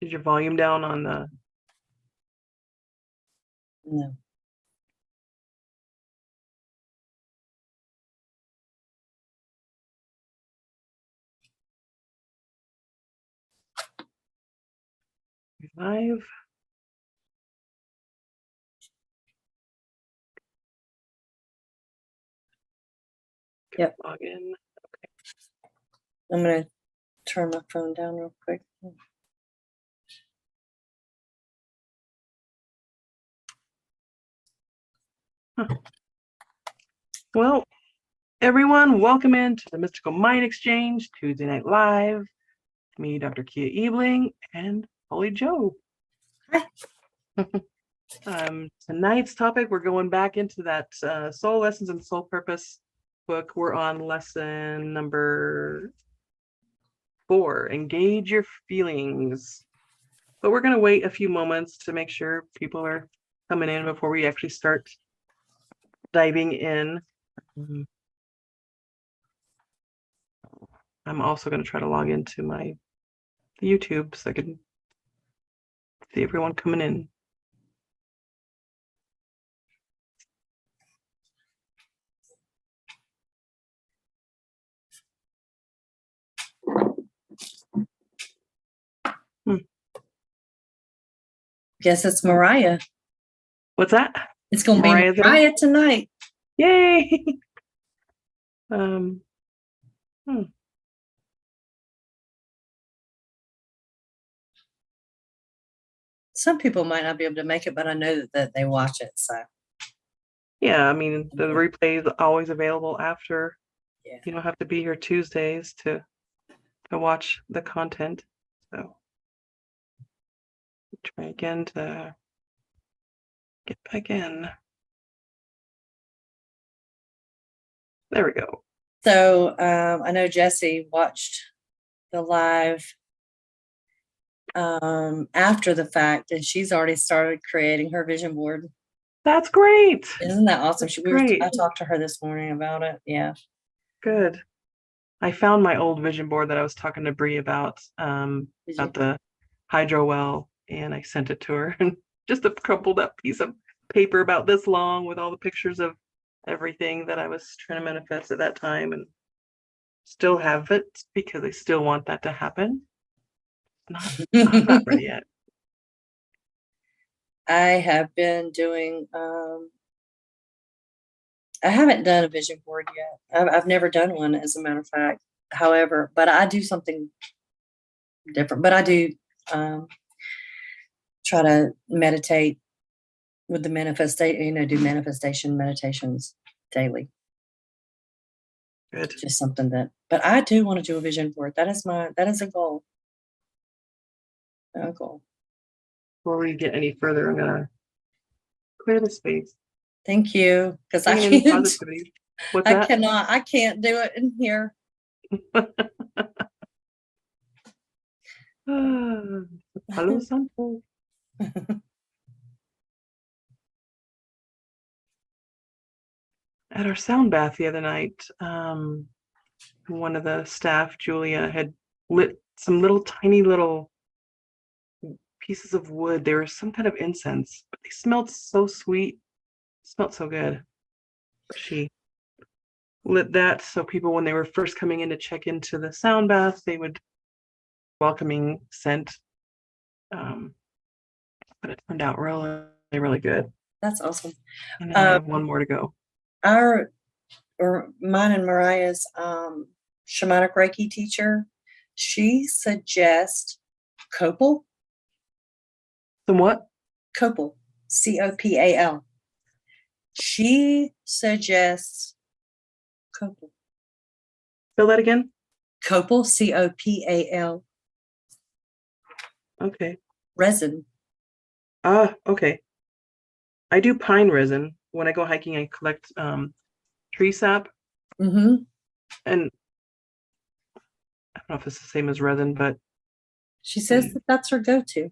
Is your volume down on the? No. Live. Yep. Log in. I'm going to turn my phone down real quick. Huh. Well, everyone, welcome into the Mystical Mind Exchange Tuesday Night Live. Me, Dr. Cija Ebeling, and Holy Jobe. Hi. Tonight's topic, we're going back into that Soul Lessons and Soul Purpose book. We're on lesson number 4, Engage Your Feelings. But we're going to wait a few moments to make sure people are coming in before we actually start diving in. I'm also going to try to log into my YouTube so I can see everyone coming in. Guess it's Mariah. What's that? It's going to be Mariah tonight. Yay! Some people might not be able to make it, but I know that they watch it. So yeah, I mean, the replay is always available after. Yeah. You don't have to be here Tuesdays to watch the content. So try again to get back in. There we go. So I know Jessie watched the live after the fact, and she's already started creating her vision board. That's great. Isn't that awesome? Great. I talked to her this morning about it. Yeah. Good. I found my old vision board that I was talking to Bree about the hydro well, and I sent it to her. And just a crumpled up piece of paper about this long with all the pictures of everything that I was trying to manifest at that time, and still have it because I still want that to happen. I'm not ready yet. I have been doing I haven't done a vision board yet. I've never done one, as a matter of fact. However, but I do something different. But I do try to meditate with the manifestation, do manifestation meditations daily. Good. Just something but I do want to do a vision board. That is a goal. A goal. Before we get any further, I'm gonna clear the space. Thank you, because I can't do it in here. Hello, Santo. At our sound bath the other night, one of the staff, Julia, had lit some tiny little pieces of wood. They were some kind of incense, but they smelled so sweet. Smelled so good. She lit that so people, when they were first coming in to check into the sound bath, they would welcoming scent. But it turned out really, really good. That's awesome. And I have one more to go. Mine and Mariah's shamanic Reiki teacher, she suggests copal. Some what? Copal, C-O-P-A-L. She suggests copal. Spell that again. Copal, C-O-P-A-L. Okay. Resin. Okay. I do pine resin. When I go hiking, I collect tree sap. Mm-hmm. And I don't know if it's the same as resin, but she says that's her go-to.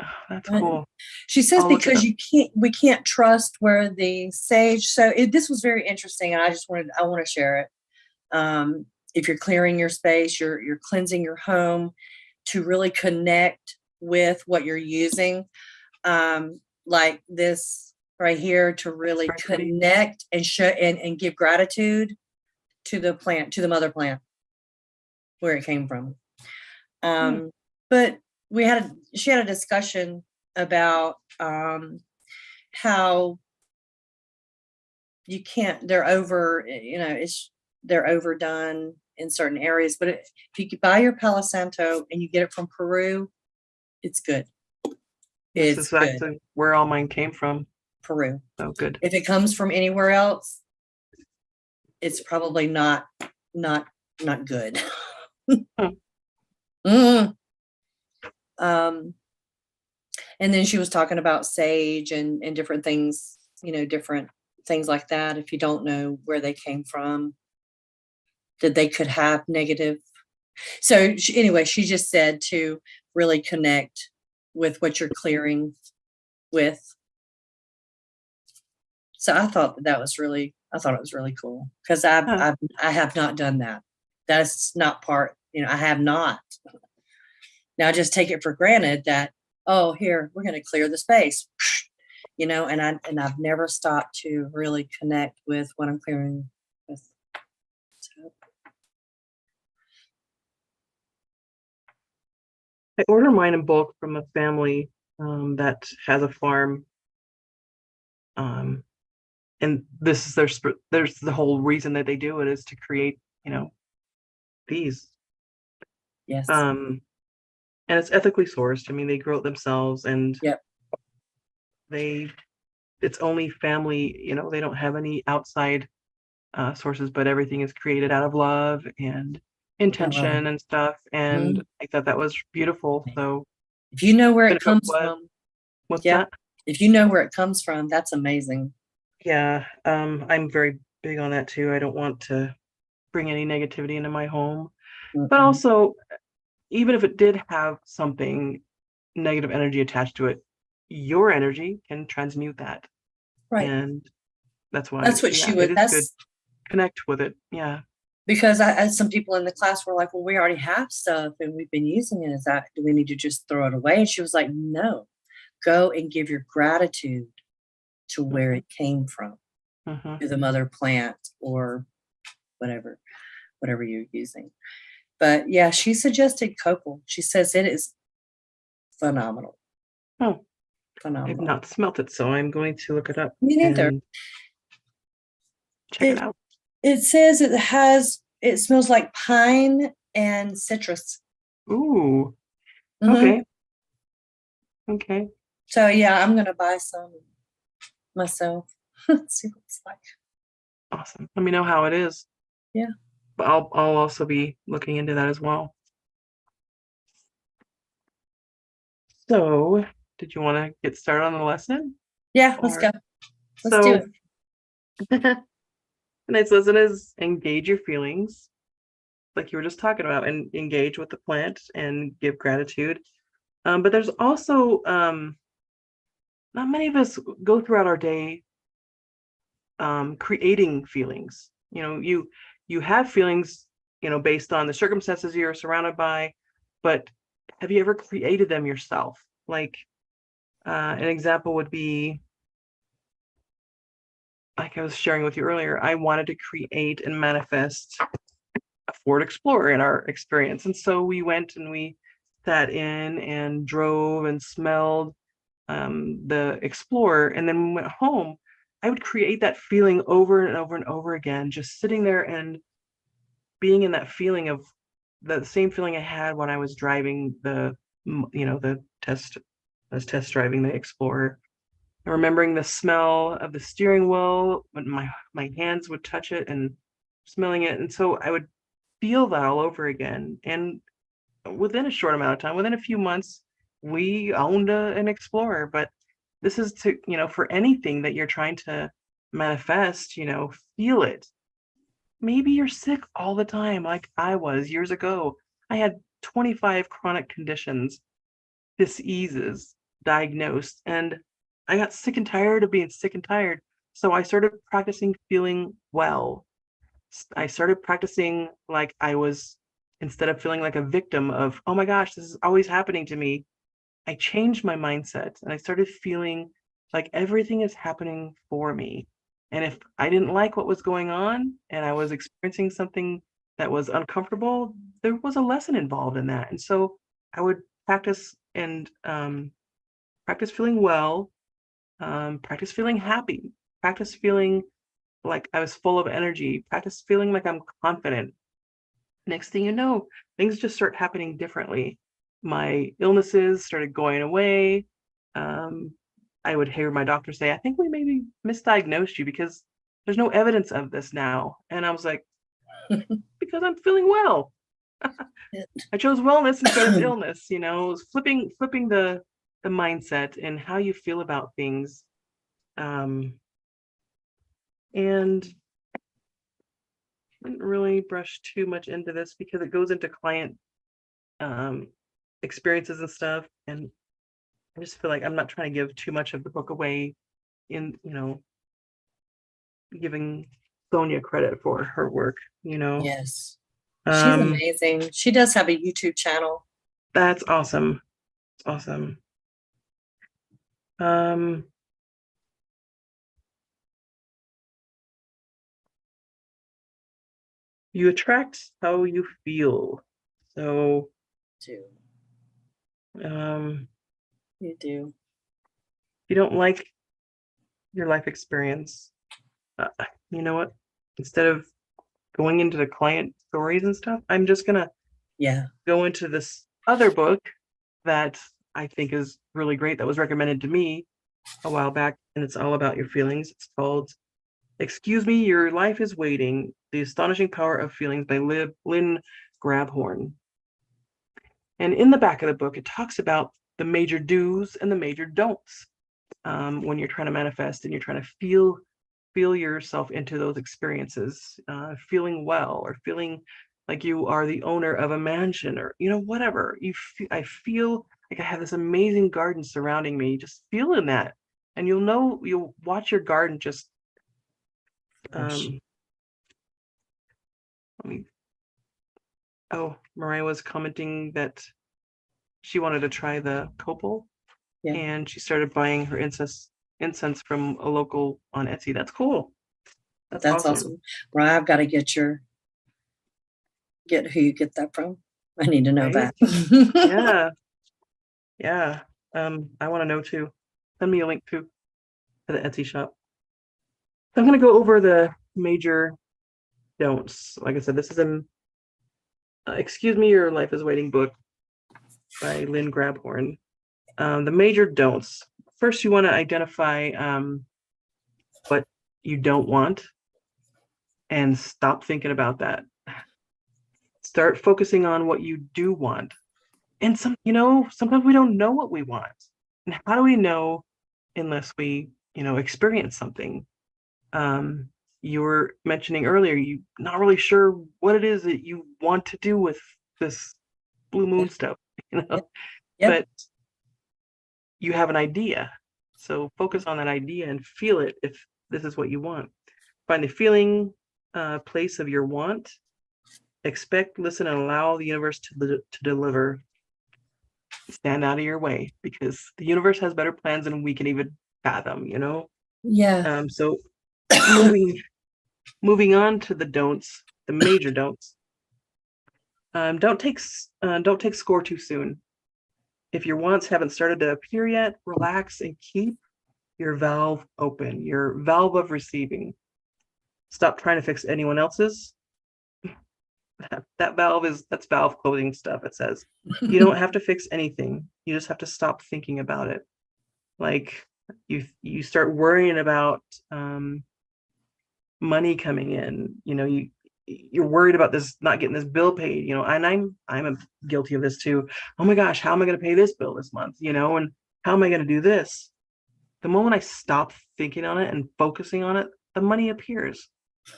Oh, that's cool. She says because we can't trust where the sage. So this was very interesting, and I want to share it. If you're clearing your space, you're cleansing your home to really connect with what you're using. Like this right here, to really very pretty. connect and show and give gratitude to the plant, to the mother plant, where it came from. But she had a discussion about how you can't, they're over, they're overdone in certain areas. But if you could buy your Palo Santo and you get it from Peru, it's good. This It's is good. actually where all mine came from. Peru. So good. If it comes from anywhere else, it's probably not good. Mm. And then she was talking about sage and different things, different things like that. If you don't know where they came from, that they could have negative. So anyway, she just said to really connect with what you're clearing with. So I thought it was really cool, because I have not done that. That's not part, I have not. Now I just take it for granted that, oh, here, we're going to clear the space, and I've never stopped to really connect with what I'm clearing with. So. I order mine in bulk from a family that has a farm. And this is there's the whole reason that they do it is to create, these. Yes. And it's ethically sourced. I mean, they grow it themselves, and Yep. it's only family, they don't have any outside sources, but everything is created out of love and intention and stuff. And I thought that was beautiful. So if you know where it comes from, what's that? If you know where it comes from, that's amazing. Yeah, I'm very big on that too. I don't want to bring any negativity into my home. But also, even if it did have something negative energy attached to it, your energy can transmute that. Right. And that's why she would. it is good. Connect with it. Yeah. Because some people in the class were like, well, we already have stuff and we've been using it. Do we need to just throw it away? And she was like, no, go and give your gratitude to where it came from, to the mother plant or whatever you're using. But yeah, she suggested copal. She says it is phenomenal. Oh, phenomenal. I've not smelt it, so I'm going to look it up. Me neither. Check it out. It says it smells like pine and citrus. Ooh. Okay. Okay. So yeah, I'm gonna buy some myself. See what it's like. Awesome. Let me know how it is. Yeah. But I'll also be looking into that as well. So, did you want to get started on the lesson? Yeah, let's go. Let's do it. Tonight's lesson is engage your feelings, like you were just talking about, and engage with the plant and give gratitude. But there's also not many of us go throughout our day creating feelings. You have feelings, based on the circumstances you're surrounded by, but have you ever created them yourself? Like an example would be, like I was sharing with you earlier, I wanted to create and manifest a Ford Explorer in our experience. And so we went and we sat in and drove and smelled the Explorer. And then when we went home, I would create that feeling over and over and over again, just sitting there and being in that feeling of the same feeling I had when I was driving I was test driving the Explorer. And remembering the smell of the steering wheel when my hands would touch it and smelling it. And so I would feel that all over again. And within a short amount of time, within a few months, we owned an Explorer. But this is to, for anything that you're trying to manifest, feel it. Maybe you're sick all the time, like I was years ago. I had 25 chronic conditions, diseases diagnosed, and I got sick and tired of being sick and tired. So I started practicing feeling well. I started practicing like I was, instead of feeling like a victim of, oh my gosh, this is always happening to me, I changed my mindset and I started feeling like everything is happening for me. And if I didn't like what was going on and I was experiencing something that was uncomfortable, there was a lesson involved in that. And so I would practice and practice feeling well, practice feeling happy, practice feeling like I was full of energy, practice feeling like I'm confident. Next thing you know, things just start happening differently. My illnesses started going away. Um, I would hear my doctor say, I think we maybe misdiagnosed you because there's no evidence of this now. And I was like, because I'm feeling well. I chose wellness instead of illness, flipping the mindset and how you feel about things. And I didn't really brush too much into this because it goes into client um, experiences and stuff. And I just feel like I'm not trying to give too much of the book away in, giving Sonia credit for her work. Yes. She's Um, amazing. She does have a YouTube channel. that's awesome. It's awesome. Um, you attract how you feel. So, Too. um, You do. you don't like your life experience. Uh, you know what? Instead of going into the client stories and stuff, I'm just gonna Yeah. go into this other book that I think is really great that was recommended to me a while back, and it's all about your feelings. It's called Excuse Me, Your Life is Waiting, The Astonishing Power of Feelings by Lynn Grabhorn. And in the back of the book, it talks about the major do's and the major don'ts when you're trying to manifest and you're trying to feel yourself into those experiences, feeling well or feeling like you are the owner of a mansion or whatever I feel like I have this amazing garden surrounding me. Just feeling that, and you'll watch your garden just Gosh. um let me oh, Mariah was commenting that she wanted to try the copal, Yeah. and she started buying her incense from a local on Etsy. That's cool. That's That's awesome. awesome. Mariah, I've got to get who you get that from. I need to know Right? that. Yeah. Yeah. I want to know too. Send me a link to the Etsy shop. So I'm going to go over the major don'ts. Like I said, this is an Excuse Me, Your Life is Waiting book by Lynn Grabhorn. The major don'ts. First, you want to identify what you don't want and stop thinking about that. Start focusing on what you do want. And sometimes we don't know what we want. And how do we know unless we, experience something? You were mentioning earlier, you're not really sure what it is that you want to do with this blue moon Yeah. stuff, Yep. Yep. but you have an idea. So focus on that idea and feel it if this is what you want. Find the feeling place of your want. Expect, listen, and allow the universe to deliver. Stand out of your way because the universe has better plans than we can even fathom. Yeah. So moving on to the don'ts, the major don'ts. Don't take score too soon. If your wants haven't started to appear yet, relax and keep your valve open, your valve of receiving. Stop trying to fix anyone else's. That's valve closing stuff. It says you don't have to fix anything. You just have to stop thinking about it. Like you start worrying about money coming in. You're worried about this not getting this bill paid. And I'm guilty of this too. Oh my gosh, how am I going to pay this bill this month? And how am I going to do this? The moment I stop thinking on it and focusing on it, the money appears.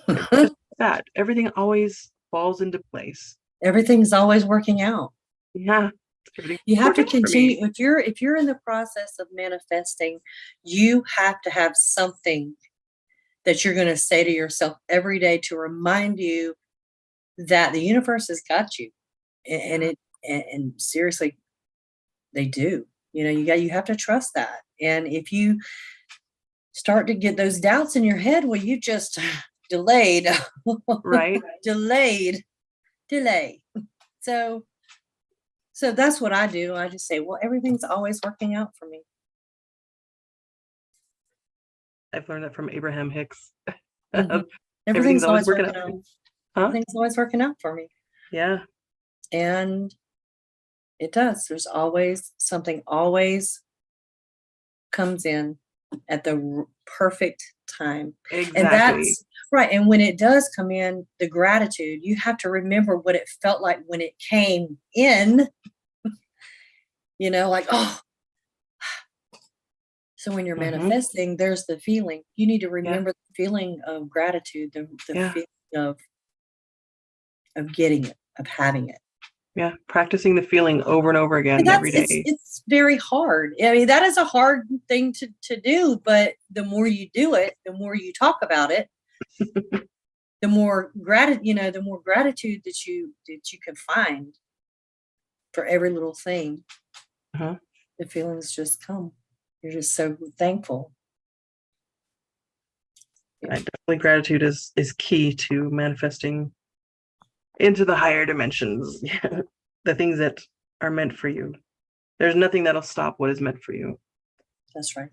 Just that everything always falls into place. Everything's always working out. Yeah, everything's You have to working for me. continue if you're in the process of manifesting, you have to have something that you're going to say to yourself every day to remind you that the universe has got you. And seriously, they do. You have to trust that. And if you start to get those doubts in your head, well, you just delayed, Right. delay. So that's what I do. I just say, well, everything's always working out for me. I've learned that from Abraham Hicks. Mhm. Everything's always working out. Huh? Everything's always working out for me. Yeah. And it does. There's always something always comes in at the perfect time. And Exactly. that's right. And when it does come in, the gratitude, you have to remember what it felt like when it came in, like, oh. So when you're manifesting, there's the feeling. You need to remember the feeling of gratitude, the feeling of getting it, of having it. Yeah. Practicing the feeling over and over again every day. It's very hard. I mean, that is a hard thing to do, but the more you do it, the more you talk about it, the more the more gratitude that you can find for every little thing. The feelings just come. You're just so thankful. Definitely gratitude is key to manifesting into the higher dimensions. The things that are meant for you. There's nothing that'll stop what is meant for you. That's right.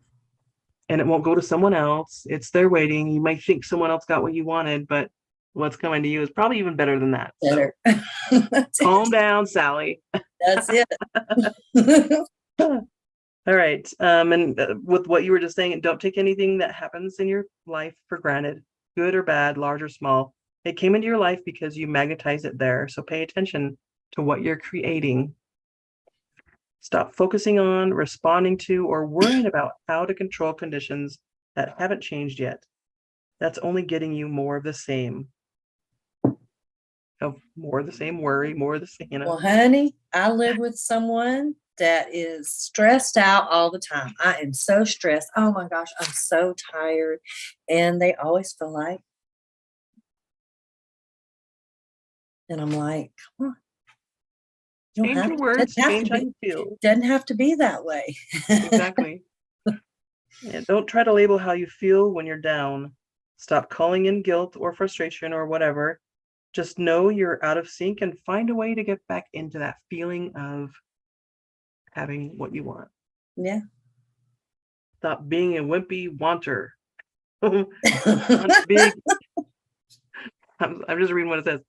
And it won't go to someone else. It's there waiting. You might think someone else got what you wanted, but what's coming to you is probably even better than that. Better. So, calm down, Sally. That's it. All right. And with what you were just saying, don't take anything that happens in your life for granted, good or bad, large or small. It came into your life because you magnetize it there. So pay attention to what you're creating. Stop focusing on, responding to, or worrying about how to control conditions that haven't changed yet. That's only getting you more of the same. More of the same worry, more of the same. Well, honey, I live with someone that is stressed out all the time. I am so stressed. Oh my gosh, I'm so tired. And they always feel like, and I'm like, come on. Change your words, change how you feel. Doesn't have to be that way. Exactly. Yeah, don't try to label how you feel when you're down. Stop calling in guilt or frustration or whatever. Just know you're out of sync and find a way to get back into that feeling of having what you want. Yeah. Stop being a wimpy wanter. Want big. I'm just reading what it says.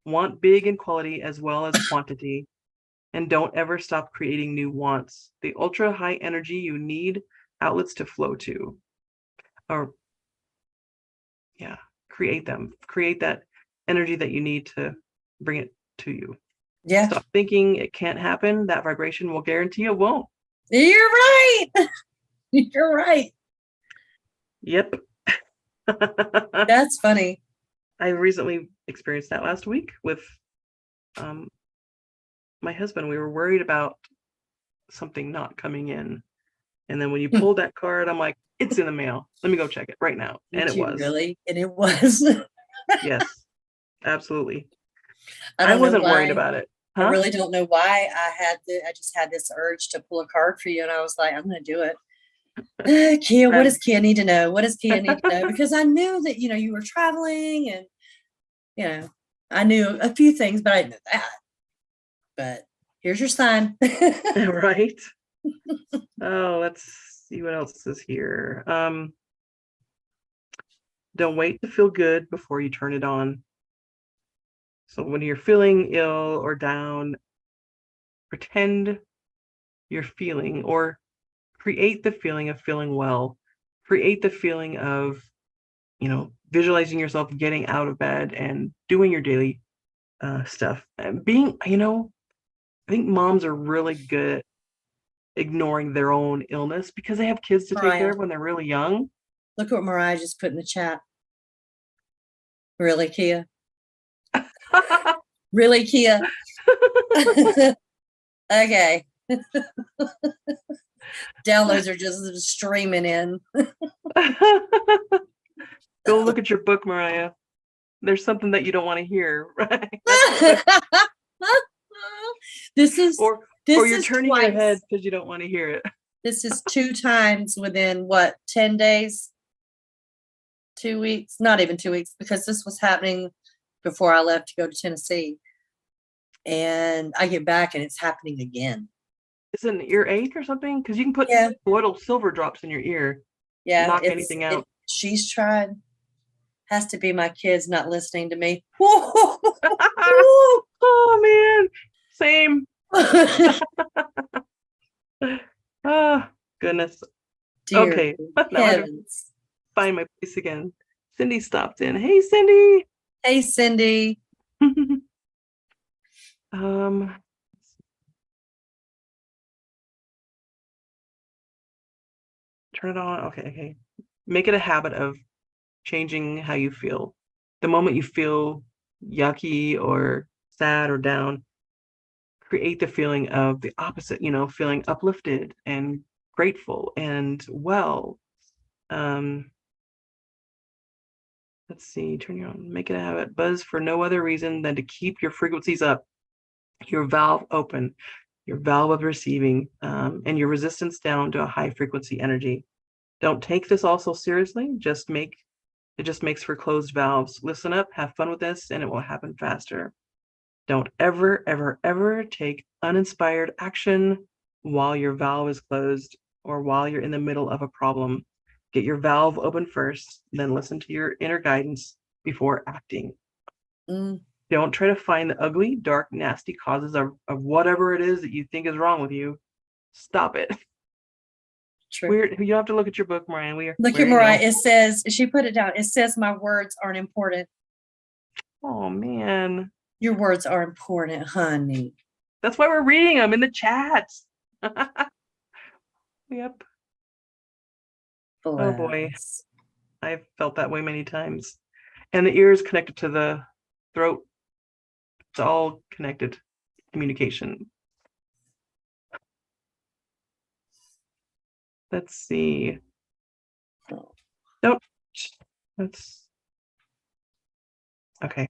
Want big in quality as well as quantity. And don't ever stop creating new wants. The ultra high energy you need outlets to flow to. Or, create them. Create that energy that you need to bring it to you. Yeah. Stop thinking it can't happen. That vibration will guarantee it won't. You're right. You're right. Yep. That's funny. I recently experienced that last week with my husband. We were worried about something not coming in. And then when you pulled that card, I'm like, it's in the mail. Let me go check it right now. And it was. Really? And it was. Yes, absolutely. I wasn't worried about it. Huh? I really don't know why I just had this urge to pull a card for you. And I was like, I'm going to do it. Kia, what does Kia need to know? What does Kia need to know? Because I knew that, you were traveling and, I knew a few things, but I didn't know that. But here's your sign. Right. Oh, let's see what else is here. Don't wait to feel good before you turn it on. So when you're feeling ill or down, pretend you're feeling, or create the feeling of feeling well. Create the feeling of, visualizing yourself getting out of bed and doing your daily stuff. And being, I think moms are really good at ignoring their own illness because they have kids to take care of when they're really young. Look what Mariah just put in the chat. Really, Kia? Really, Kia? Okay. Downloads are just streaming in. Go look at your book, Mariah. There's something that you don't want to hear, right? This is Or This you're is turning your head twice. because you don't want to hear it. This is 2 times within what, 10 days? 2 weeks? Not even 2 weeks, because this was happening before I left to go to Tennessee. And I get back and it's happening again. Is it an earache or something? Because you can put Yeah. little silver drops in your ear. Yeah, Knock anything out. she's tried. Has to be my kids not listening to me. Oh man, same. Oh goodness. Dear Okay, now I have to heavens. find my place again. Cindy stopped in. Hey, Cindy. Hey, Cindy. Um, turn it on. Okay. Make it a habit of changing how you feel. The moment you feel yucky or sad or down, create the feeling of the opposite, feeling uplifted and grateful and well. Let's see, turn your on, make it a habit. Buzz for no other reason than to keep your frequencies up, your valve open, your valve of receiving, and your resistance down to a high frequency energy. Don't take this all so seriously. It just makes for closed valves. Listen up, have fun with this, and it will happen faster. Don't ever, ever, ever take uninspired action while your valve is closed or while you're in the middle of a problem. Get your valve open first, then listen to your inner guidance before acting. Don't try to find the ugly, dark, nasty causes of whatever it is that you think is wrong with you. Stop it. True. You don't have to look at your book, Marianne. Look at Mariah. It says, she put it down. It says my words aren't important. Oh, man. Your words are important, honey. That's why we're reading them in the chats. Yep. Bless. Oh, boy. I've felt that way many times. And the ear is connected to the throat. It's all connected. Communication. Let's see. Okay.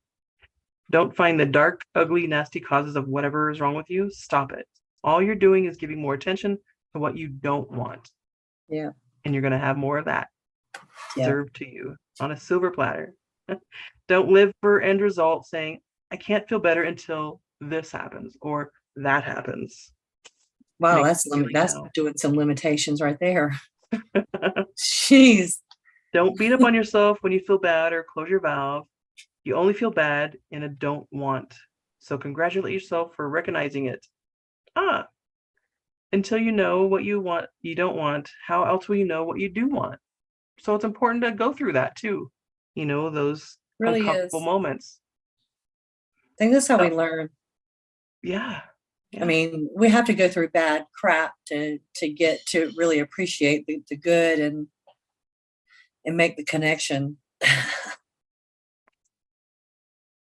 Don't find the dark, ugly, nasty causes of whatever is wrong with you. Stop it. All you're doing is giving more attention to what you don't want. Yeah. And you're going to have more of that served to you on a silver platter. Don't live for end result saying, I can't feel better until this happens or that happens. Wow, that's doing some limitations right there. Jeez. Don't beat up on yourself when you feel bad or close your valve. You only feel bad in a don't want. So congratulate yourself for recognizing it. Until you know what you want, you don't want, how else will you know what you do want? So it's important to go through that too. Those really uncomfortable moments. I think that's how we learn. Yeah. I mean, we have to go through bad crap to get to really appreciate the good and make the connection.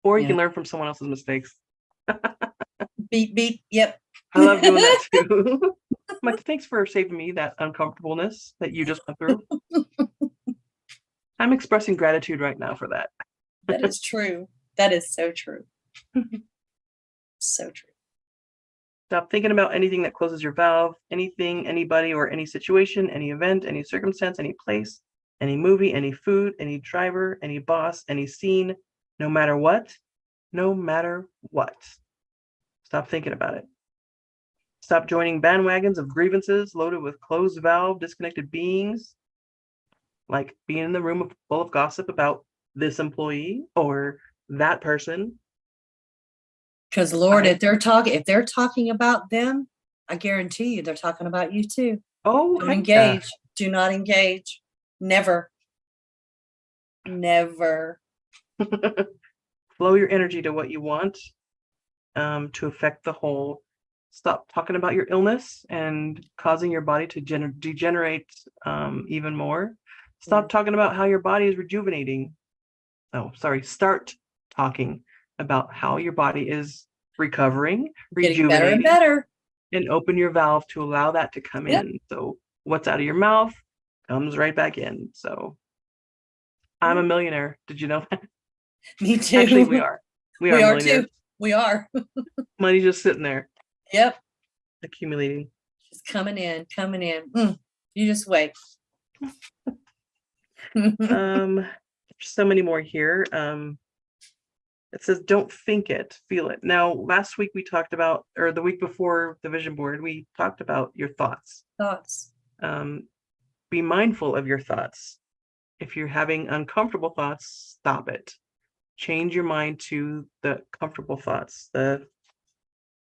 Or you can learn from someone else's mistakes. Beep, beep. Yep. I love doing that too. Like, thanks for saving me that uncomfortableness that you just went through. I'm expressing gratitude right now for that. That is true. That is so true. So true. Stop thinking about anything that closes your valve, anything, anybody, or any situation, any event, any circumstance, any place, any movie, any food, any driver, any boss, any scene, no matter what. Stop thinking about it. Stop joining bandwagons of grievances loaded with closed valve, disconnected beings, like being in the room full of gossip about this employee or that person. Because Lord, if they're talking about them, I guarantee you they're talking about you too. Oh, don't engage. Do not engage. Never. Never. Flow your energy to what you want to affect the whole. Stop talking about your illness and causing your body to degenerate even more. Stop talking about how your body is rejuvenating. Start talking about how your body is recovering, getting better and better, and open your valve to allow that to come in. So what's out of your mouth comes right back in. So I'm a millionaire. Did you know that? Me too. Actually, we are. We are millionaires. Too. We are. Money's just sitting there. Yep. accumulating. She's coming in. You just wait. There's so many more here. It says, don't think it, feel it. Now, last week we talked about, or the week before the vision board, we talked about your thoughts. Be mindful of your thoughts. If you're having uncomfortable thoughts, stop it. Change your mind to the comfortable thoughts, the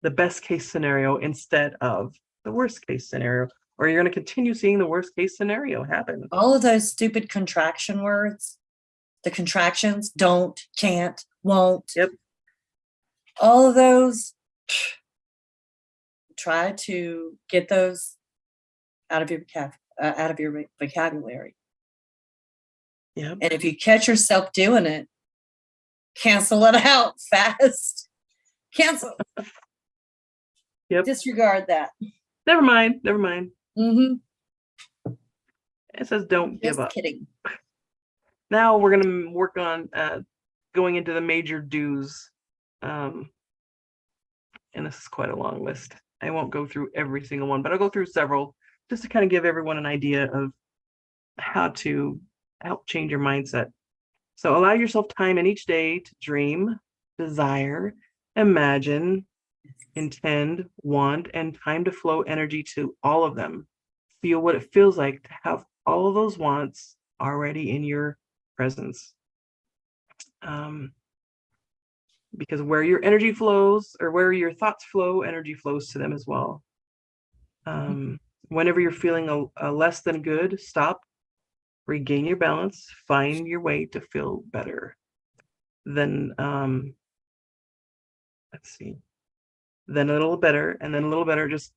best case scenario instead of the worst case scenario, or you're going to continue seeing the worst case scenario happen. All of those stupid contraction words, the contractions, don't, can't, won't. Yep. All of those, try to get those out of your vocabulary. Yep. And if you catch yourself doing it, cancel it out fast. Cancel. Yep. Disregard that. Never mind. Mm-hmm. It says don't give up. Just kidding. Now we're going to work on going into the major do's. And this is quite a long list. I won't go through every single one, but I'll go through several just to kind of give everyone an idea of how to help change your mindset. So allow yourself time in each day to dream, desire, imagine, intend, want, and time to flow energy to all of them. Feel what it feels like to have all of those wants already in your presence. Because where your energy flows, or where your thoughts flow, energy flows to them as well. Whenever you're feeling a less than good, stop, regain your balance, find your way to feel better. Then, let's see, then a little better, and then a little better, just,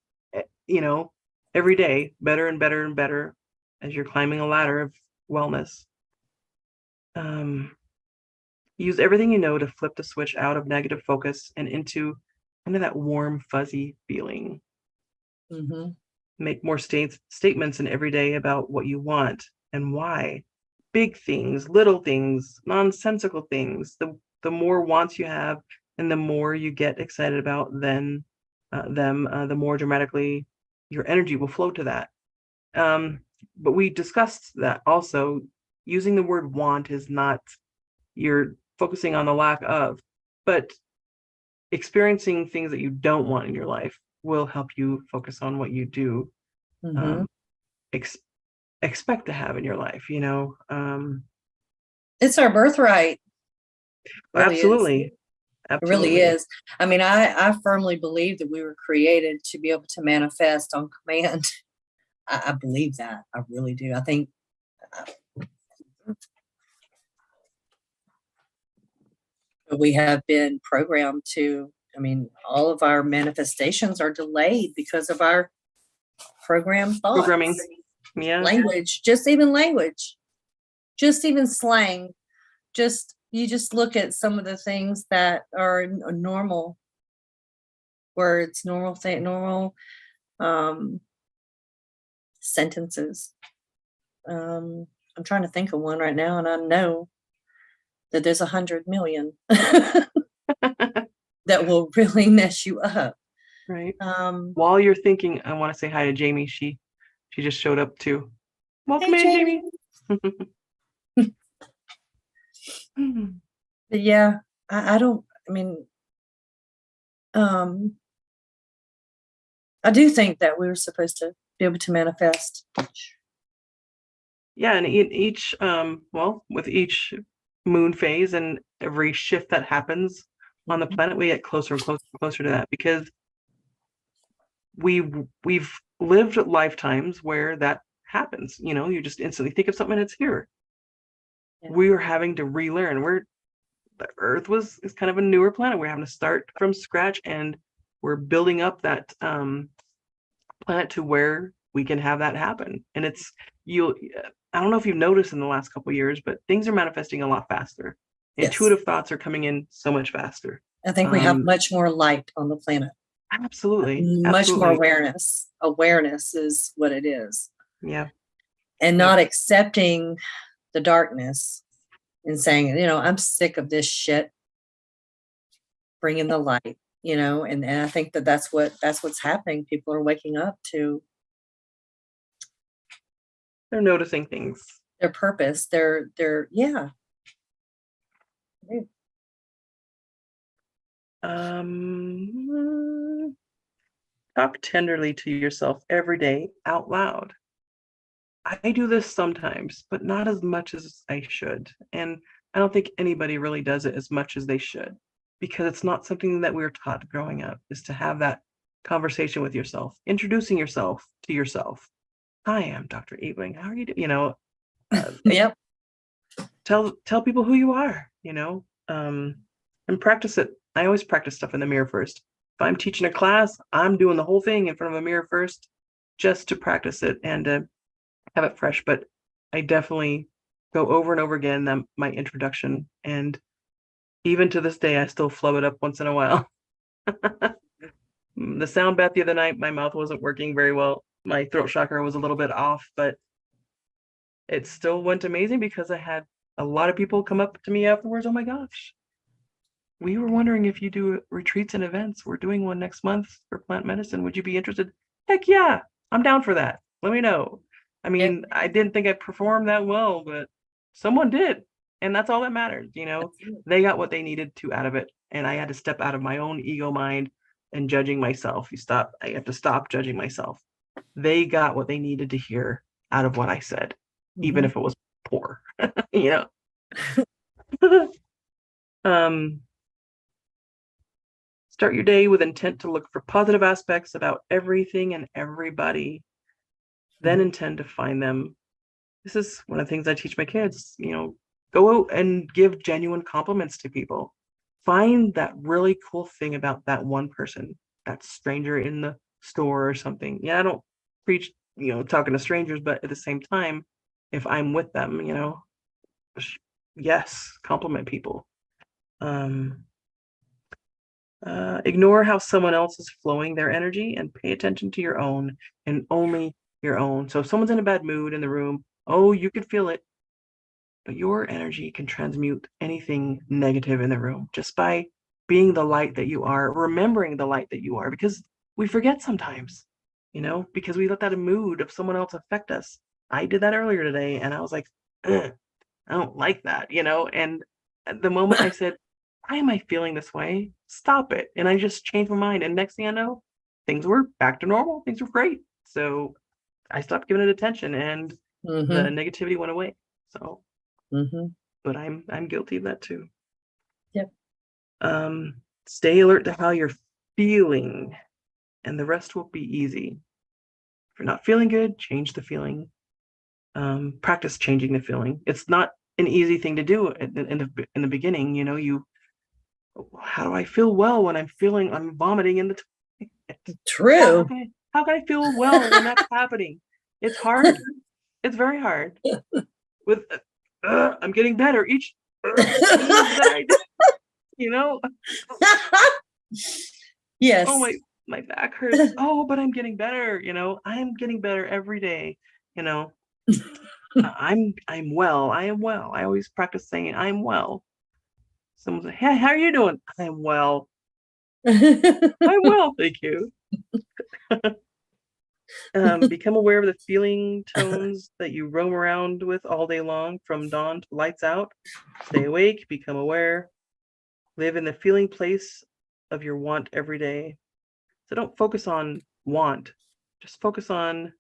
every day, better and better and better as you're climbing a ladder of wellness. Use everything you know to flip the switch out of negative focus and into that warm, fuzzy feeling. Mm-hmm. Make more statements in every day about what you want and why. Big things, little things, nonsensical things. The more wants you have and the more you get excited about them, the more dramatically your energy will flow to that. But we discussed that also. Using the word want is not, you're focusing on the lack of, but experiencing things that you don't want in your life will help you focus on what you do. Mm-hmm. Expect to have in your life, It's our birthright. Really absolutely. is. It really is. I mean, I firmly believe that we were created to be able to manifest on command. I believe that. I really do. I think we have been programmed to, all of our manifestations are delayed because of our programmed thoughts. Programming. Yeah. Language, just even slang. You just look at some of the things that are normal words, normal sentences. I'm trying to think of one right now, and I know that there's 100 million that will really mess you up. Right. While you're thinking, I want to say hi to Jamie. She just showed up too. Welcome in, Jamie. But yeah, I do think that we were supposed to be able to manifest. Yeah, and each with each moon phase and every shift that happens on the planet, we get closer and closer and closer to that, because we've lived lifetimes where that happens. You just instantly think of something and it's here. Yeah. We are having to relearn. The Earth is kind of a newer planet. We're having to start from scratch, and we're building up that planet to where we can have that happen. And I don't know if you've noticed in the last couple of years, but things are manifesting a lot faster. Yes. Intuitive thoughts are coming in so much faster. I think we have much more light on the planet. Absolutely. Much more awareness. Awareness is what it is. Yeah. And not accepting the darkness and saying, I'm sick of this shit. Bring in the light. and I think that's what's happening. People are waking up to They're noticing things. their purpose. Yeah. Talk tenderly to yourself every day out loud. I do this sometimes, but not as much as I should. And I don't think anybody really does it as much as they should, because it's not something that we were taught growing up, is to have that conversation with yourself, introducing yourself to yourself. Hi, I'm Dr. Ebeling. How are you doing? Yep. Tell people who you are, and practice it. I always practice stuff in the mirror first. If I'm teaching a class, I'm doing the whole thing in front of a mirror first, just to practice it and have it fresh. But I definitely go over and over again my introduction, and even to this day, I still flub it up once in a while. The sound bath the other night, my mouth wasn't working very well. My throat chakra was a little bit off, but it still went amazing because I had a lot of people come up to me afterwards. Oh my gosh, we were wondering if you do retreats and events. We're doing one next month for plant medicine. Would you be interested? Heck yeah, I'm down for that. Let me know. I Yep. mean, I didn't think I performed that well, but someone did. And that's all that matters. They got what they needed to out of it. And I had to step out of my own ego mind and judging myself. I have to stop judging myself. They got what they needed to hear out of what I said, even if it was poor, Start your day with intent to look for positive aspects about everything and everybody, then intend to find them. This is one of the things I teach my kids, go out and give genuine compliments to people. Find that really cool thing about that one person, that stranger in the store or something. Yeah, I don't preach, talking to strangers, but at the same time, if I'm with them, yes, compliment people. Ignore how someone else is flowing their energy and pay attention to your own and only your own. So if someone's in a bad mood in the room, oh, you can feel it, but your energy can transmute anything negative in the room just by being the light that you are, remembering the light that you are, because we forget sometimes, because we let that mood of someone else affect us. I did that earlier today and I was like, I don't like that, and at the moment I said, why am I feeling this way? Stop it. And I just changed my mind. And next thing I know, things were back to normal. Things were great. So I stopped giving it attention and the negativity went away. So, but I'm guilty of that too. Yep. Stay alert to how you're feeling and the rest will be easy. If you're not feeling good, change the feeling. Practice changing the feeling. It's not an easy thing to do in the beginning. How do I feel well when I'm vomiting in the toilet? True. How can I feel well when that's happening? It's hard. It's very hard. With I'm getting better each that I do, Yes. Oh, my back hurts. Oh, but I'm getting better. I'm getting better every day. I'm well. I am well. I always practice saying I'm well. Someone's like, hey, how are you doing? I'm well. I'm well, thank you. Become aware of the feeling tones that you roam around with all day long, from dawn to lights out. Stay awake, become aware. Live in the feeling place of your want every day. So don't focus on want. Just focus on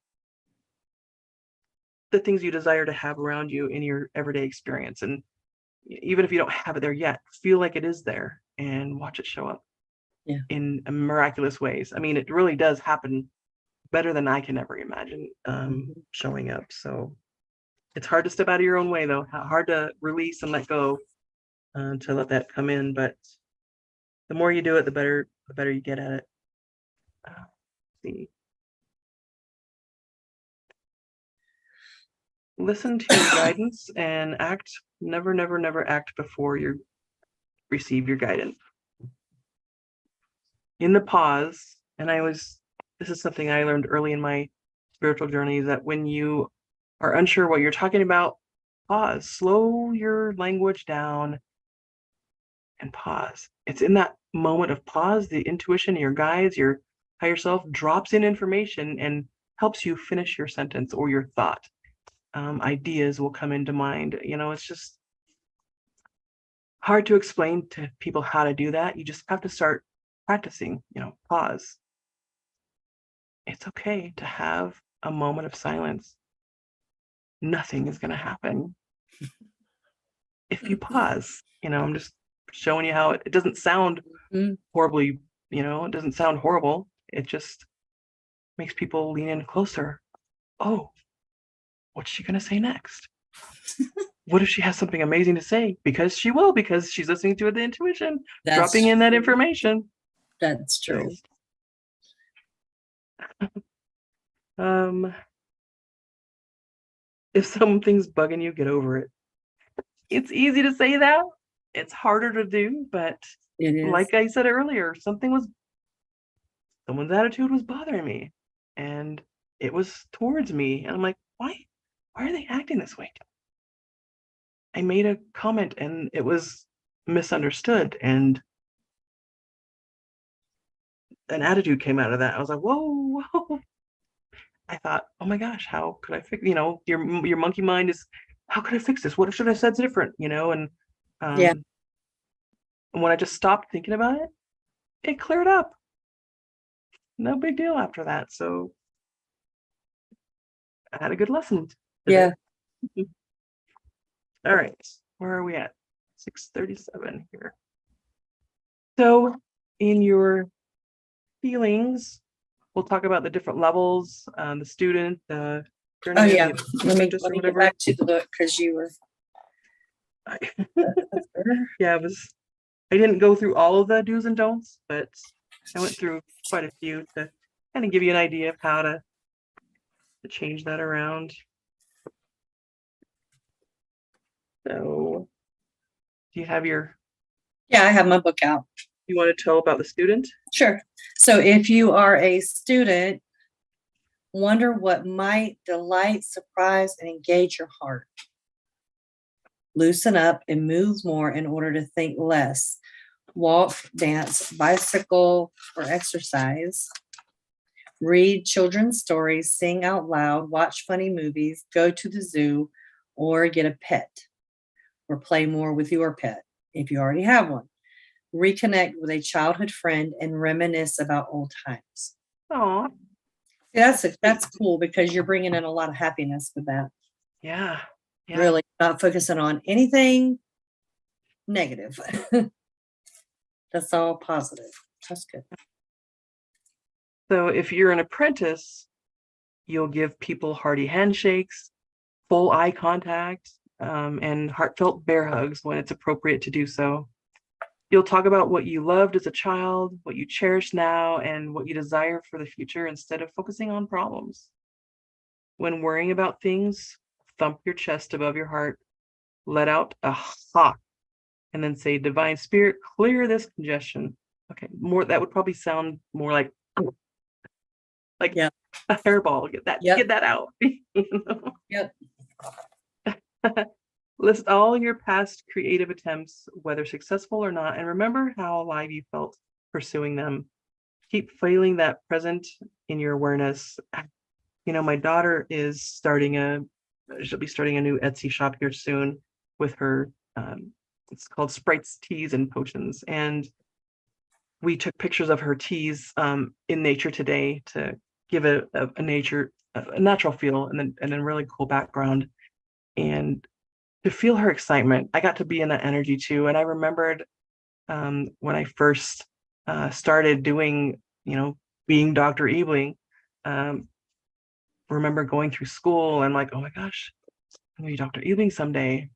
the things you desire to have around you in your everyday experience. And even if you don't have it there yet, feel like it is there and watch it show up in miraculous ways. I mean, it really does happen better than I can ever imagine showing up. So it's hard to step out of your own way, though. Hard to release and let go to let that come in. But the more you do it, the better you get at it. See. Listen to your guidance and act. Never act before you receive your guidance. In the pause, and this is something I learned early in my spiritual journey, is that when you are unsure what you're talking about, pause, slow your language down and pause. It's in that moment of pause, the intuition, your guides, your higher self drops in information and helps you finish your sentence or your thought. Ideas will come into mind. It's just hard to explain to people how to do that. You just have to start practicing, pause. It's okay to have a moment of silence. Nothing is going to happen if you pause. I'm just showing you how it doesn't sound horribly, it doesn't sound horrible. It just makes people lean in closer. Oh, what's she going to say next? What if she has something amazing to say? Because she will, because she's listening to the intuition, dropping in that information. That's true. If something's bugging you, get over it. It's easy to say that. It's harder to do, but it is. Like I said earlier, someone's attitude was bothering me, and it was towards me. And I'm like, why are they acting this way? I made a comment and it was misunderstood, and an attitude came out of that. I was like, whoa, whoa. I thought, oh my gosh, how could I fix, your monkey mind is, how could I fix this? What should I have said different? And when I just stopped thinking about it, it cleared up. No big deal after that. So I had a good lesson today. Yeah. All right, where are we at? 6:37 here. So in your feelings, we'll talk about the different levels, the student, the let me get back to the book because you were yeah, I didn't go through all of the do's and don'ts, but I went through quite a few to kind of give you an idea of how to change that around. So do you have I have my book out. You want to tell about the student? Sure. So if you are a student, wonder what might delight, surprise, and engage your heart. Loosen up and move more in order to think less. Walk, dance, bicycle, or exercise. Read children's stories, sing out loud, watch funny movies, go to the zoo, or get a pet, or play more with your pet if you already have one. Reconnect with a childhood friend and reminisce about old times. Oh, that's cool because you're bringing in a lot of happiness with that. Yeah. Really not focusing on anything negative. That's all positive. That's good. So if you're an apprentice, you'll give people hearty handshakes, full eye contact, and heartfelt bear hugs when it's appropriate to do so. You'll talk about what you loved as a child, what you cherish now, and what you desire for the future instead of focusing on problems. When worrying about things, thump your chest above your heart, let out a ha, and then say, Divine Spirit, clear this congestion. Okay, that would probably sound more like a hairball. Get that out. Yep. List all your past creative attempts, whether successful or not, and remember how alive you felt pursuing them. Keep feeling that present in your awareness. My daughter is she'll be starting a new Etsy shop here soon with her, it's called Sprites Teas and Potions. And we took pictures of her teas in nature today to give it a natural feel and then really cool background. And to feel her excitement, I got to be in that energy too. And I remembered when I first started doing, being Dr. Ebeling, remember going through school and like, oh my gosh, I'm gonna be Dr. Ebeling someday.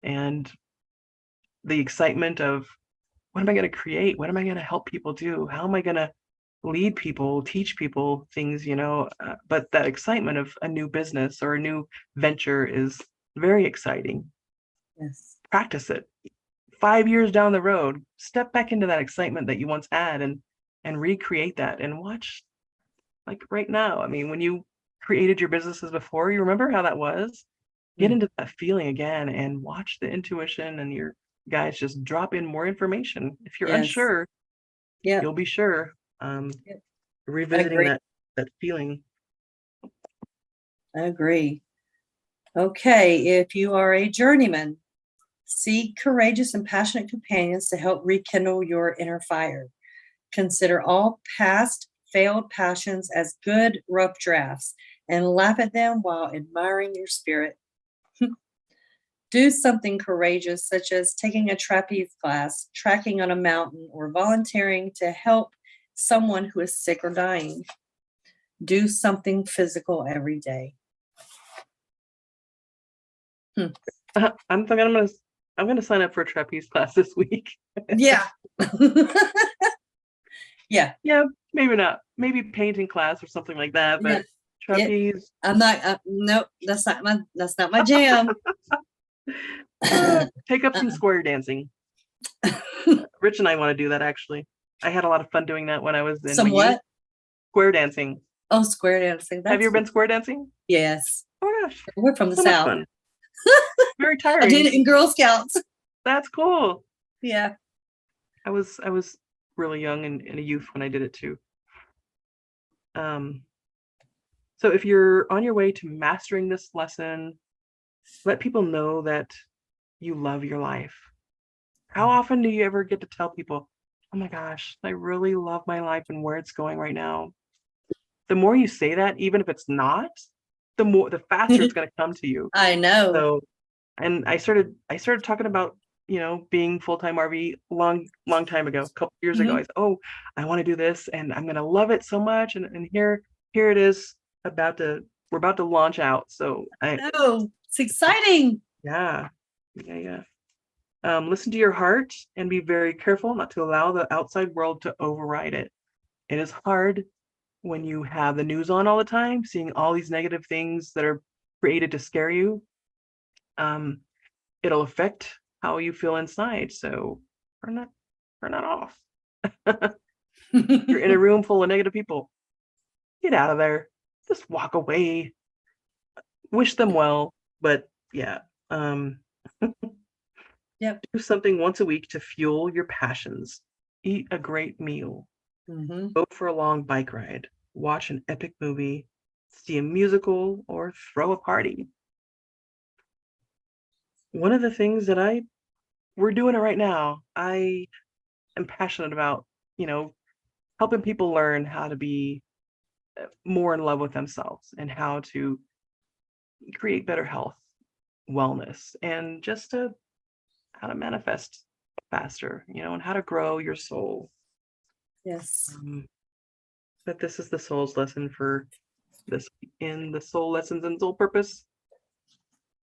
And the excitement of what am I going to create? What am I going to help people do? How am I going to lead people, teach people things, but that excitement of a new business or a new venture is very exciting. Yes. Practice it. 5 years down the road, step back into that excitement that you once had and recreate that and watch, like right now. I mean, when you created your businesses before, you remember how that was? Get into that feeling again and watch the intuition and your guys just drop in more information. If you're unsure, Yeah. you'll be sure. Yep. Revisiting agree. that feeling. I agree. Okay, if you are a journeyman, seek courageous and passionate companions to help rekindle your inner fire. Consider all past failed passions as good rough drafts and laugh at them while admiring your spirit. Do something courageous, such as taking a trapeze class, trekking on a mountain, or volunteering to help someone who is sick or dying. Do something physical every day. I'm gonna sign up for a trapeze class this week. Yeah. Yeah. Yeah, maybe not. Maybe painting class or something like that. But trapeze. I'm not. Nope. That's not my jam. Take up some square dancing. Rich and I want to do that actually. I had a lot of fun doing that when I was in my youth. Somewhat. Square dancing. Oh, square dancing. Have you ever been square dancing? Yes. Oh my gosh. We're from the So much South. fun. Very I tiring. did it in Girl Scouts. That's cool. Yeah. I was really young and a youth when I did it too. So if you're on your way to mastering this lesson, let people know that you love your life. How often do you ever get to tell people, oh my gosh, I really love my life and where it's going right now? The more you say that, even if it's not, the faster it's going to come to you. I know. So, and I started talking about, being full-time RV long time ago, a couple years ago. I said, oh, I want to do this and I'm going to love it so much. And here it is we're about to launch out. So it's exciting. Yeah. Listen to your heart and be very careful not to allow the outside world to override it. It is hard when you have the news on all the time, seeing all these negative things that are created to scare you. It'll affect how you feel inside. So turn that off. You're in a room full of negative people. Get out of there. Just walk away. Wish them well, but yeah. Yep. Do something once a week to fuel your passions. Eat a great meal. Go for a long bike ride. Watch an epic movie. See a musical or throw a party. One of the things that we're doing it right now, I am passionate about, helping people learn how to be more in love with themselves and how to create better health, wellness, and just how to manifest faster, and how to grow your soul. Yes. But this is the soul's lesson for this in the Soul Lessons and Soul Purpose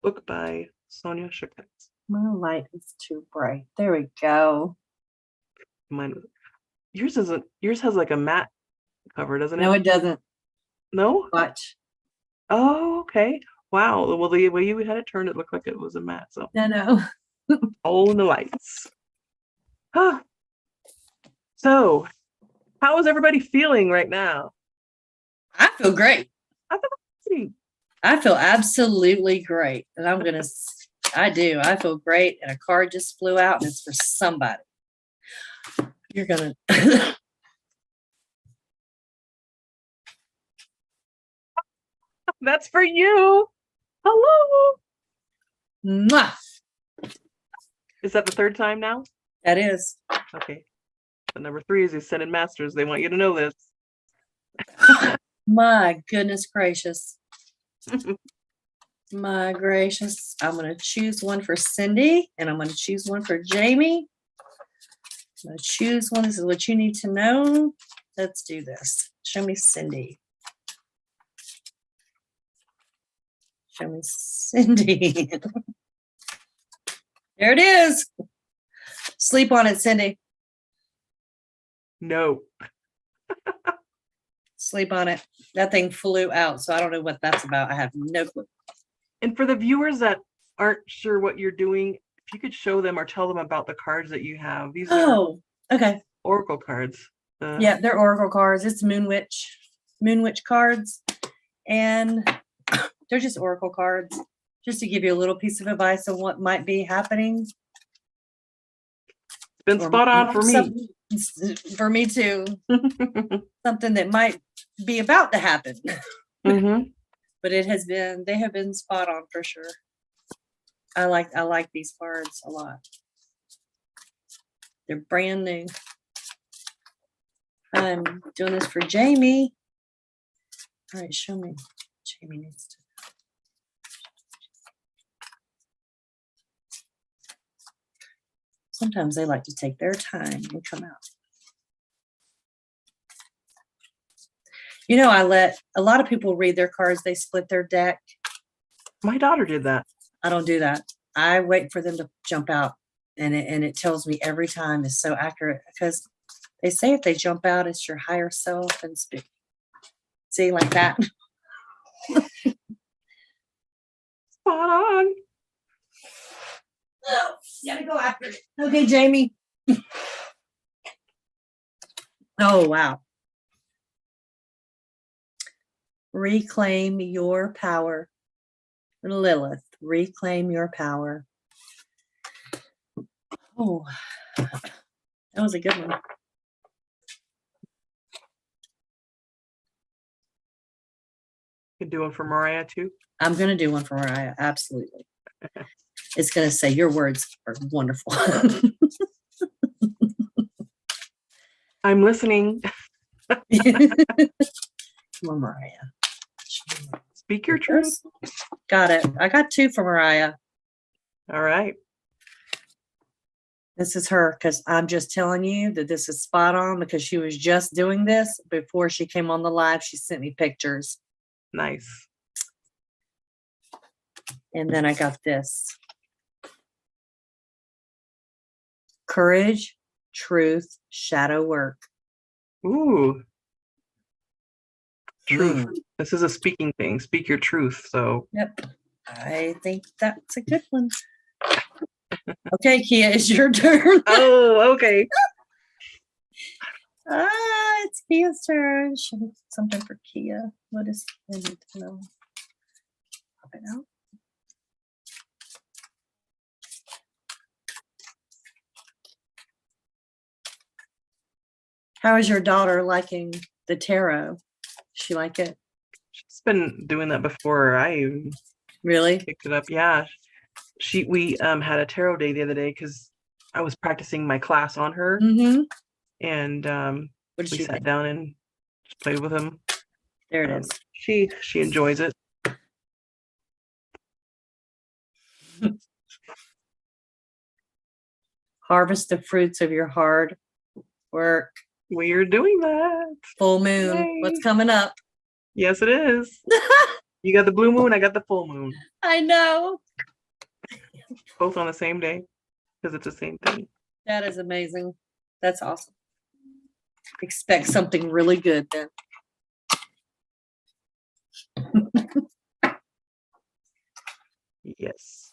book by Sonia Choquette. My light is too bright. There we go. Yours has like a matte cover, doesn't it? No, it doesn't. No? Watch. Oh, okay. Wow. Well, the way you had it turned, it looked like it was a matte. So No. all in the lights. Huh. So, how is everybody feeling right now? I feel great. I feel absolutely great. And I do. I feel great. And a card just flew out and it's for somebody. You're going to. That's for you. Hello. Mwah. Is that the third time now? That is. Okay. The number 3 is Ascended Masters. They want you to know this. My goodness gracious. My gracious. I'm going to choose one for Cindy and I'm going to choose one for Jamie. I'm going to choose one. This is what you need to know. Let's do this. Show me Cindy. Show me Cindy. There it is. Sleep on it, Cindy. No. Sleep on it. That thing flew out, so I don't know what that's about. I have no clue. And for the viewers that aren't sure what you're doing, if you could show them or tell them about the cards that you have. These are okay. Oracle cards. Yeah, they're Oracle cards. It's Moon Witch cards. And they're just Oracle cards, just to give you a little piece of advice on what might be happening. It's been spot on for me. for me too. Something that might be about to happen. Mm-hmm. But they have been spot on for sure. I like these cards a lot. They're brand new. I'm doing this for Jamie. All right, show me. Jamie needs to. Sometimes they like to take their time and come out. You know, I let a lot of people read their cards. They split their deck. My daughter did that. I don't do that. I wait for them to jump out, and it tells me every time. It's so accurate because they say if they jump out, it's your higher self and speak. See, like that. Spot on. Oh, you gotta go after it. Okay, Jamie. Oh, wow. Reclaim your power. Lilith, reclaim your power. Oh, that was a good one. You can do one for Mariah too. I'm going to do one for Mariah. Absolutely. It's going to say your words are wonderful. I'm listening. Come on, Mariah. Speak your truth. Got it. I got 2 for Mariah. All right. This is her because I'm just telling you that this is spot on because she was just doing this before she came on the live. She sent me pictures. Nice. And then I got this. Courage, truth, shadow work. Ooh. Truth. Mm. This is a speaking thing. Speak your truth. So. Yep. I think that's a good one. Okay, Kia, it's your turn. Oh, okay. It's Kia's turn. Something for Kia. What is I need to know? Pop it out. How is your daughter liking the tarot? She like it? She's been doing that before. I Really? picked it up. Yeah. We had a tarot day the other day because I was practicing my class on her, Mm-hmm. and What did we she sat think? down and just played with him. There it is. She enjoys it. Harvest the fruits of your hard work. We're doing that. Full moon. Yay. What's coming up? Yes, it is. You got the blue moon. I got the full moon. I know. Both on the same day because it's the same thing. That is amazing. That's awesome. Expect something really good then. Yes.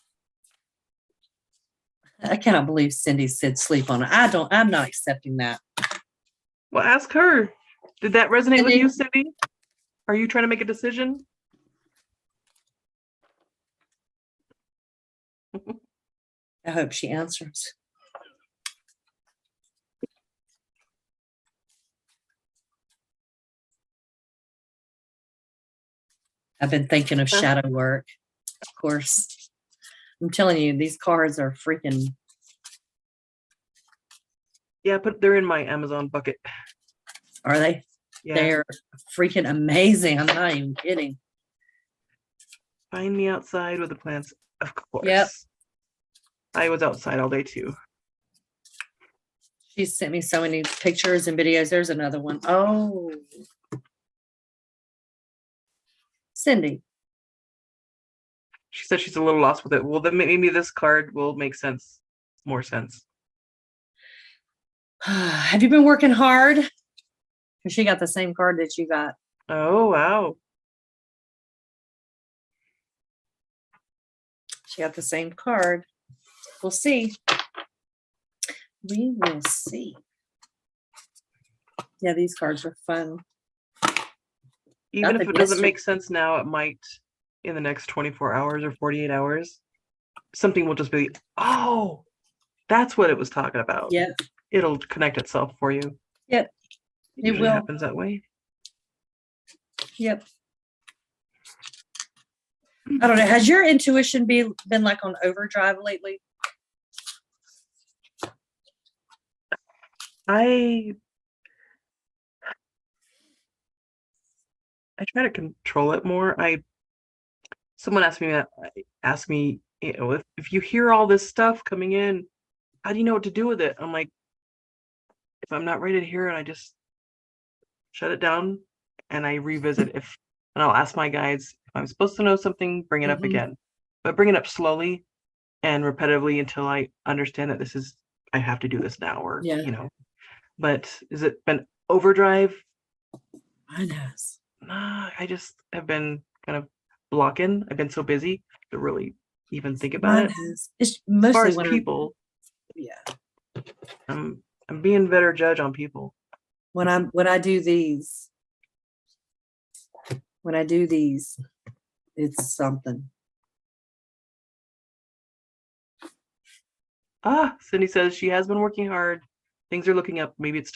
I cannot believe Cindy said sleep on it. I'm not accepting that. Well, ask her. Did that resonate with Cindy? you, Cindy? Are you trying to make a decision? I hope she answers. I've been thinking of shadow work, of course. I'm telling you, these cards are freaking. Yeah, they're in my Amazon bucket. Are they? Yeah. They're freaking amazing. I'm not even kidding. Find me outside with the plants, of course. Yep. I was outside all day too. She sent me so many pictures and videos. There's another one. Oh. Cindy. She said she's a little lost with it. Well, then maybe this card will make sense. More sense. Have you been working hard? Because she got the same card that you got. Oh, wow. She got the same card. We'll see. We will see. Yeah, these cards are fun. Even Got if the it doesn't yesterday- make sense now, it might in the next 24 hours or 48 hours. Something will just be, oh, that's what it was talking about. Yep. it'll connect itself for you. Yep. It It usually will. happens that way. Yep. I don't know. Has your intuition been like on overdrive lately? I try to control it more. Someone asked me, if you hear all this stuff coming in, how do you know what to do with it? I'm like, if I'm not ready to hear it, I just shut it down and I revisit and I'll ask my guides if I'm supposed to know something, bring it up again, but bring it up slowly and repetitively until I understand that I have to do this now, or but has it been overdrive? Mine has. Nah, I just have been kind of blocking. I've been so busy to really even think about Mine it. has. It's As far mostly as when people, yeah. I'm being better judge on people. When I do these, it's something. Cindy says she has been working hard. Things are looking up. Maybe it's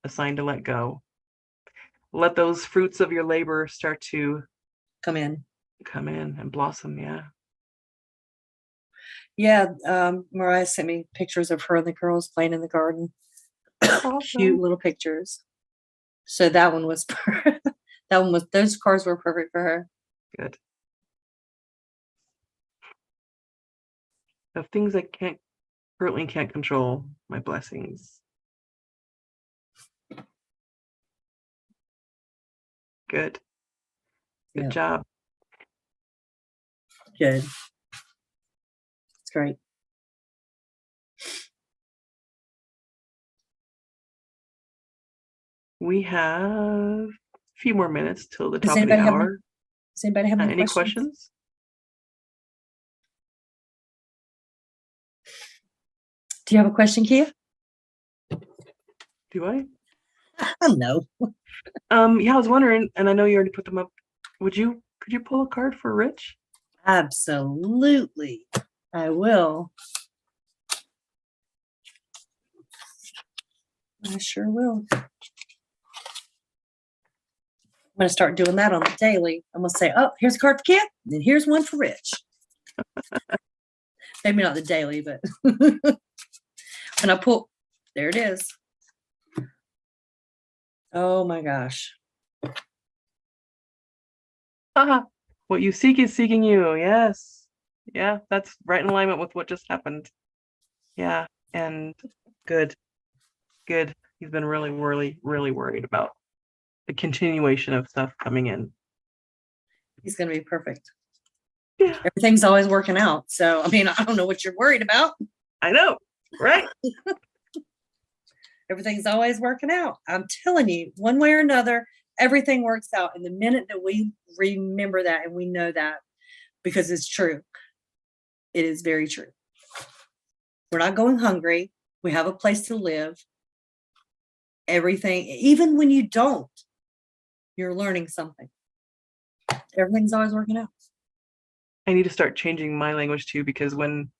a sign to let go. Let those fruits of your labor start to Come in and blossom. Yeah. Yeah. Mariah sent me pictures of her and the girls playing in the garden. Awesome. Cute little pictures. So that one was those cards were perfect for her. Good. Of things I currently can't control, my blessings. Good. Good job. Good. It's great. We have a few more minutes till the top of the hour. Does anybody have any questions? Do you have a question, Kia? Do I? No. Yeah, I was wondering, and I know you already put them up. Could you pull a card for Rich? Absolutely. I will. I sure will. I'm going to start doing that on the daily. I'm going to say, oh, here's a card for Kia, and here's one for Rich. Maybe not the daily, but and I pull, there it is. Oh my gosh. What you seek is seeking you. Yes. Yeah, that's right in alignment with what just happened. Yeah, and good. He's been really, really, really worried about the continuation of stuff coming in. He's going to be perfect. Yeah. Everything's always working out. So, I mean, I don't know what you're worried about. I know, right? Everything's always working out. I'm telling you, one way or another, everything works out. And the minute that we remember that and we know that, because it's true, it is very true. We're not going hungry. We have a place to live. Everything, even when you don't, you're learning something. Everything's always working out. I need to start changing my language too, because when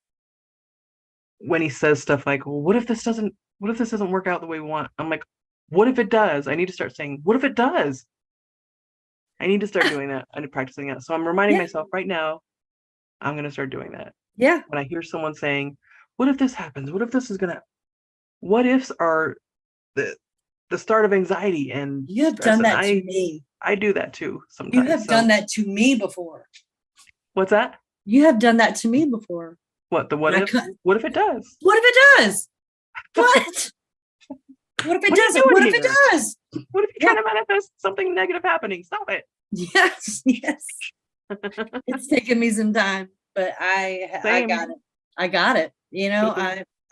he says stuff like, well, what if this doesn't work out the way we want? I'm like, what if it does? I need to start saying, what if it does? I need to start doing that. I need practicing that. So I'm reminding myself right now, I'm going to start doing that. Yeah. When I hear someone saying, what if this happens? What if this is going to, what ifs are the start of anxiety and you have done that to me. I do that too sometimes. You have done that to me before. What's that? You have done that to me before. What? What if it does? What if it does? What? What if it doesn't? What if it does? What if you're trying to manifest something negative happening? Stop it. Yes. It's taken me some time, but I got it. I got it. You know,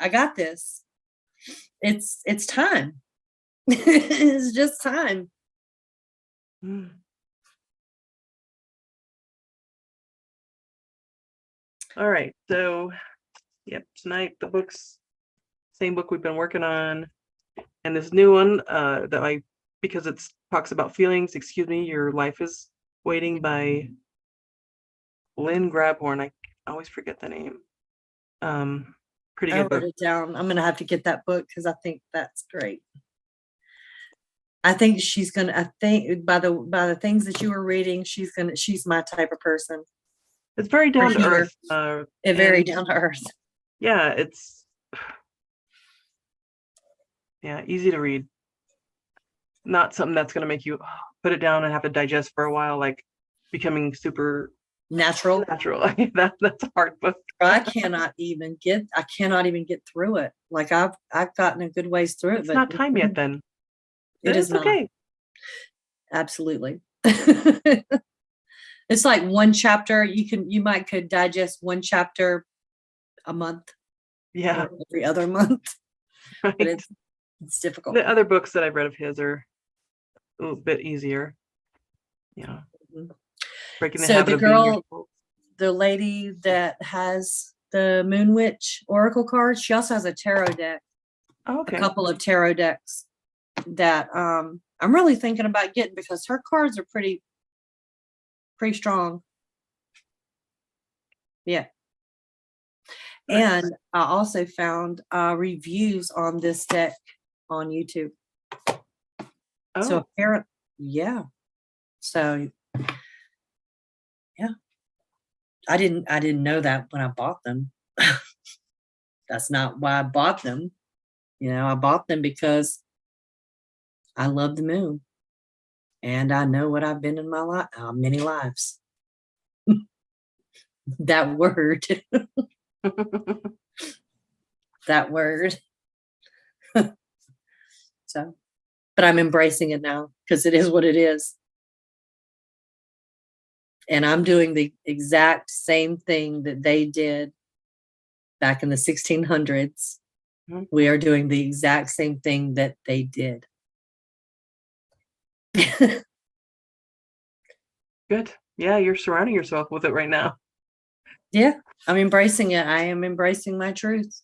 I got this. It's time. It's just time. All right. So, yep, tonight the same book we've been working on, and this new one because it talks about feelings. Excuse me, Your Life is Waiting by Lynn Grabhorn. I always forget the name. Pretty I good wrote book. it down. I'm going to have to get that book because I think that's great. I think she's going to, I think by the things that you were reading, she's my type of person. It's very down to humor. earth. Very and down to earth. yeah, it's easy to read. Not something that's going to make you put it down and have to digest for a while, like becoming super Natural. That's a hard book. I cannot even get through it. Like I've gotten a good ways through it, It's but not time yet then. it is It's okay. not. Absolutely. It's like one chapter. You might could digest one chapter a month. Yeah. Or every other month. Right. But it's difficult. The other books that I've read of his are a little bit easier. Yeah. Mhm. Breaking the So habit the of being girl, yourself. the lady that has the Moon Witch Oracle cards, she also has a tarot deck. Oh, okay. A couple of tarot decks that I'm really thinking about getting because her cards are pretty strong. Yeah. Nice. And I also found reviews on this deck on YouTube. Oh. So apparently, yeah. So yeah. I didn't know that when I bought them. That's not why I bought them. I bought them because I love the moon. And I know what I've been in my life, many lives. That word. That word. So, but I'm embracing it now because it is what it is. And I'm doing the exact same thing that they did back in the 1600s. Mm-hmm. We are doing the exact same thing that they did. Good. Yeah, you're surrounding yourself with it right now. Yeah, I'm embracing it. I am embracing my truth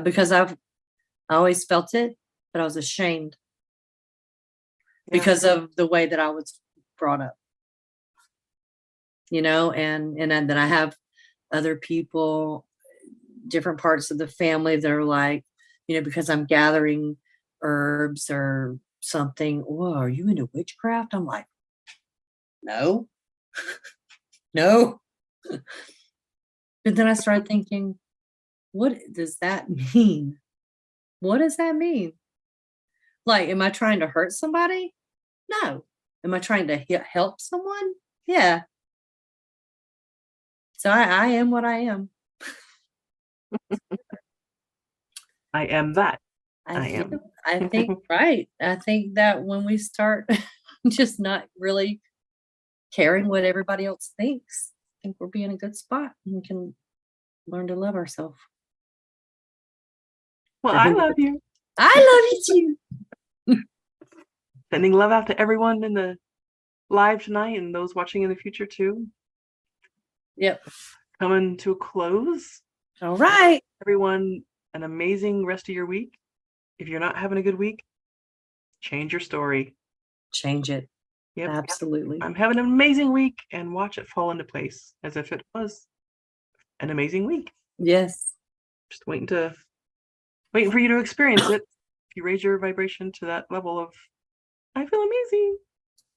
because I always felt it, but I was ashamed because of the way that I was brought up. And then I have other people, different parts of the family that are like, because I'm gathering herbs or something. Whoa, are you into witchcraft? I'm like, no, no. But then I started thinking, what does that mean? What does that mean? Like, am I trying to hurt somebody? No. Am I trying to help someone? Yeah. So I am what I am. I am that. I think right. I think that when we start just not really caring what everybody else thinks, I think we'll be in a good spot and we can learn to love ourselves. Well, I love you. I love you too. Sending love out to everyone in the live tonight and those watching in the future too. Yep. Coming to a close. All right. Everyone, an amazing rest of your week. If you're not having a good week, change your story. Change it. Yep. Absolutely. I'm having an amazing week and watch it fall into place as if it was an amazing week. Yes. Just waiting for you to experience it. If you raise your vibration to that level of, I feel amazing.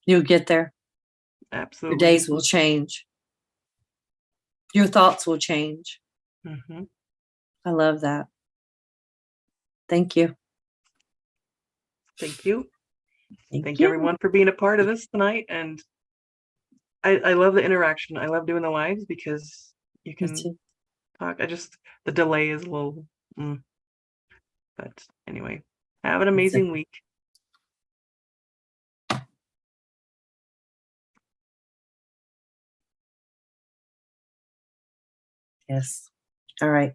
You'll get there. Absolutely. Your days will change. Your thoughts will change. Mm-hmm. I love that. Thank you. Thank you. Thank you, everyone for being a part of this tonight. And I love the interaction. I love doing the lives because you can talk. The delay is a little, but anyway, have an amazing week. Yes. All right.